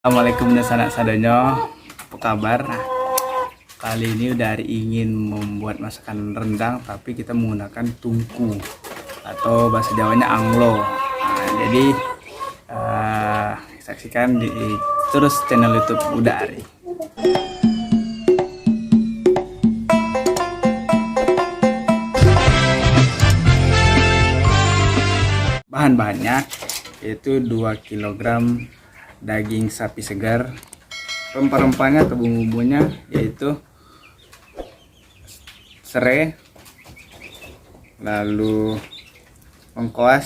Assalamualaikum dan sanak sadonyo, apa kabar? Nah, kali ini udah hari ingin membuat masakan rendang, tapi kita menggunakan tungku atau bahasa Jawanya anglo. Nah, jadi saksikan di terus channel YouTube Udari. Bahan-bahannya yaitu 2 kg daging sapi segar. Rempah-rempahnya atau bumbu-bumbunya yaitu serai, lalu lengkuas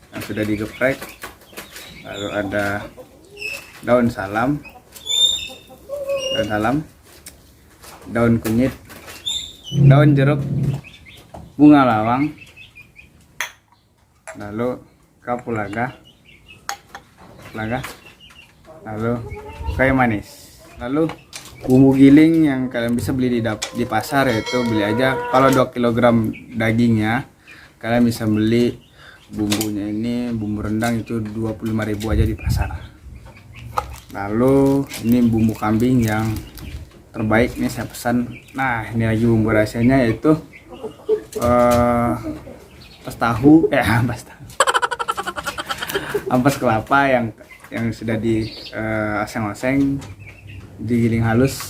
yang sudah digeprek, lalu ada daun salam, daun kunyit, daun jeruk, bunga lawang, lalu kapulaga, lalu kayu manis, lalu bumbu giling yang kalian bisa beli di pasar, yaitu beli aja kalau 2 kg dagingnya kalian bisa beli bumbunya ini, bumbu rendang itu 25.000 aja di pasar. Lalu ini bumbu kambing yang terbaik nih saya pesan. Nah, ini lagi bumbu rahasianya yaitu ampas kelapa yang sudah di oseng-oseng, digiling halus.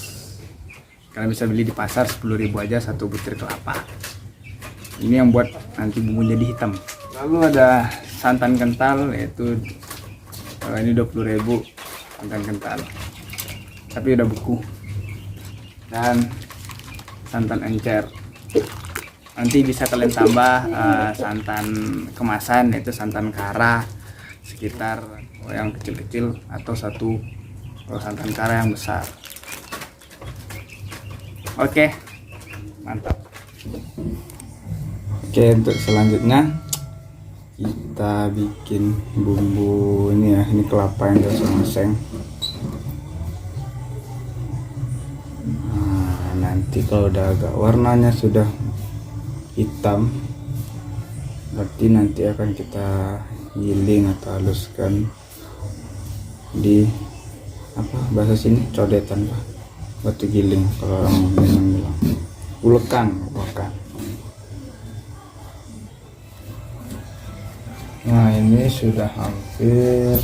Kalian bisa beli di pasar 10.000 aja satu butir kelapa. Ini yang buat nanti bumbu jadi hitam. Lalu ada santan kental, yaitu ini 20.000 santan kental, tapi udah beku. Dan santan encer. Nanti bisa kalian tambah santan kemasan, yaitu santan kara sekitar yang kecil-kecil atau satu santan kara yang besar. Oke, mantap. Oke, untuk selanjutnya kita bikin bumbu ini ya. Ini kelapa yang dioseng-oseng. Nah, nanti kalau udah agak warnanya sudah hitam, berarti nanti akan kita giling atau haluskan di bahasa sini codetan Pak, batu giling kalau orang bilang, ulekan. Nah, ini sudah hampir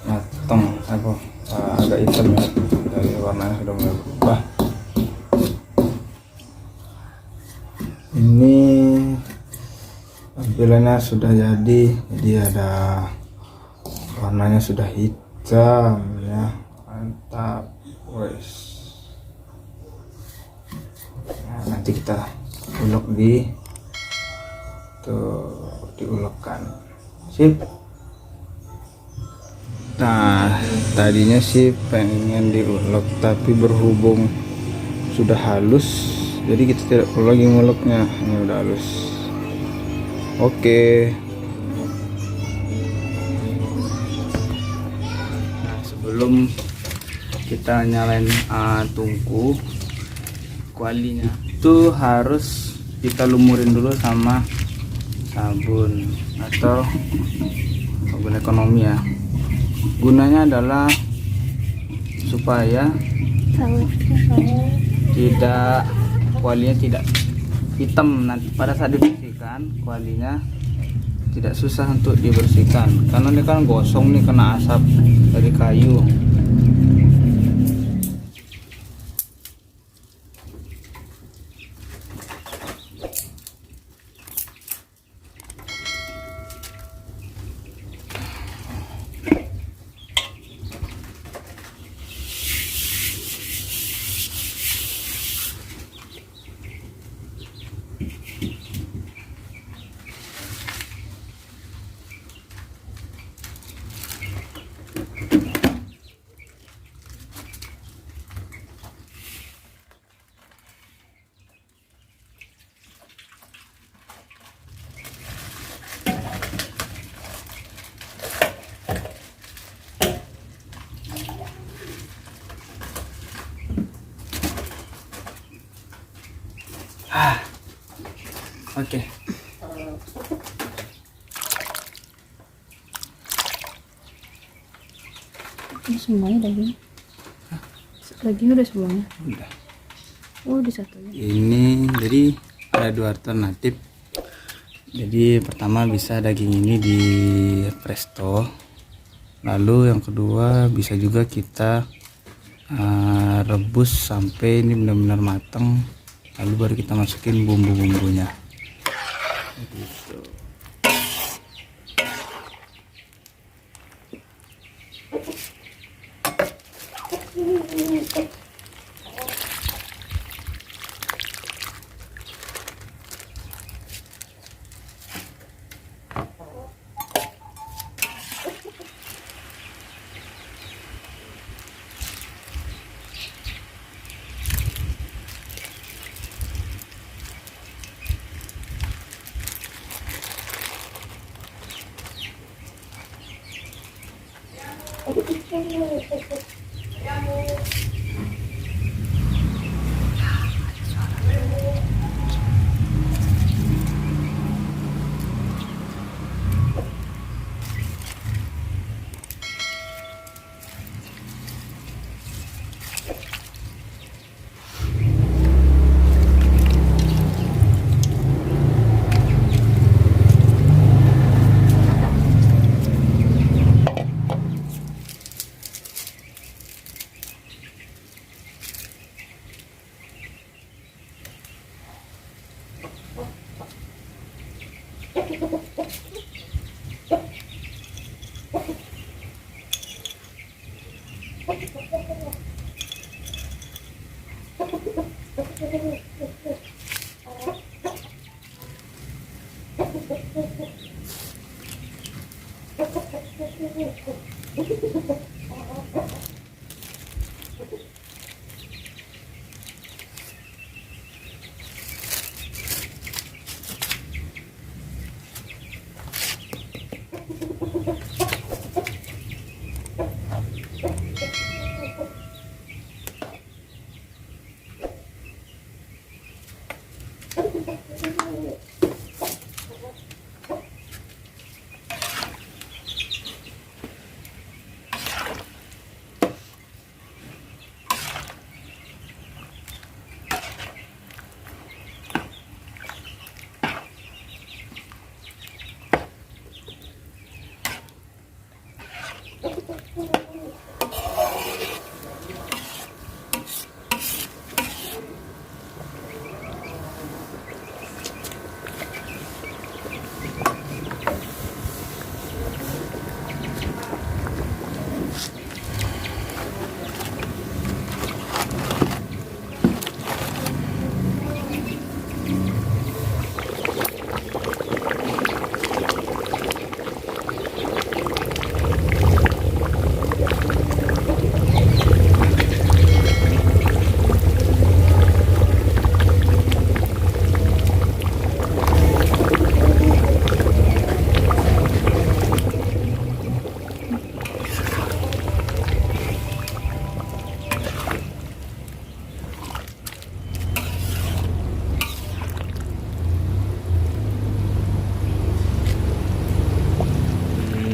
matang, agak hitam ya, dari warnanya sudah mulai berubah. Ini tampilannya sudah jadi ada warnanya sudah hitam ya, mantap wes. Nah, nanti kita ulek diulekkan, sip. Nah, tadinya sih pengen diulek, tapi berhubung sudah halus jadi kita tidak perlu lagi nguleknya, ini udah halus. Oke. Nah, sebelum kita nyalain tungku, kualinya itu harus kita lumurin dulu sama sabun atau sabun ekonomi ya. Gunanya adalah supaya kualinya tidak hitam. Nanti pada saat dibersihkan kualinya tidak susah untuk dibersihkan, karena ini kan gosong nih, kena asap dari kayu. Oke. Ini semuanya daging. Daging udah semuanya. Udah. Oh, di satunya. Ini jadi ada dua alternatif. Jadi pertama bisa daging ini di presto. Lalu yang kedua bisa juga kita rebus sampai ini benar-benar matang. Lalu baru kita masukin bumbu-bumbunya. Gitu.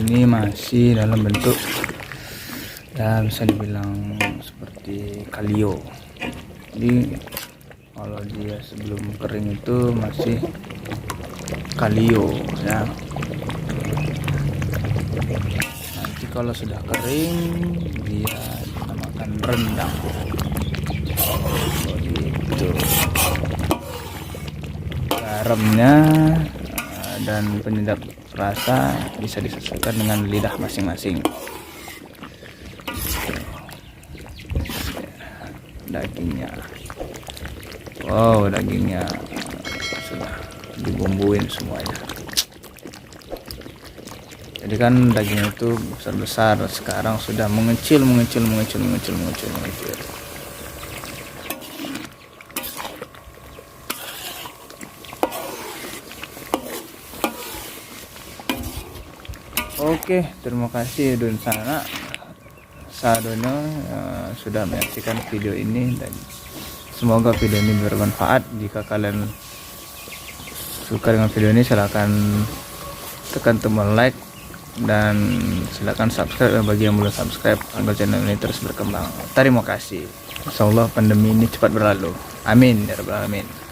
Ini masih dalam bentuk ya bisa dibilang seperti kalio. Jadi kalau dia sebelum kering itu masih kalio ya. Nanti kalau sudah kering dia dinamakan rendang. Begitu. Garamnya dan penyedap rasa bisa disesuaikan dengan lidah masing-masing. Dagingnya, wow, dagingnya sudah dibumbuin semuanya. Jadi kan daging itu besar-besar, sekarang sudah mengecil. Oke, terima kasih Dun Sadono sudah menyaksikan video ini, dan semoga video ini bermanfaat. Jika kalian suka dengan video ini, silahkan tekan tombol like, dan silakan subscribe bagi yang belum subscribe agar channel ini terus berkembang. Terima kasih. Insyaallah pandemi ini cepat berlalu. Amin ya rabbal alamin.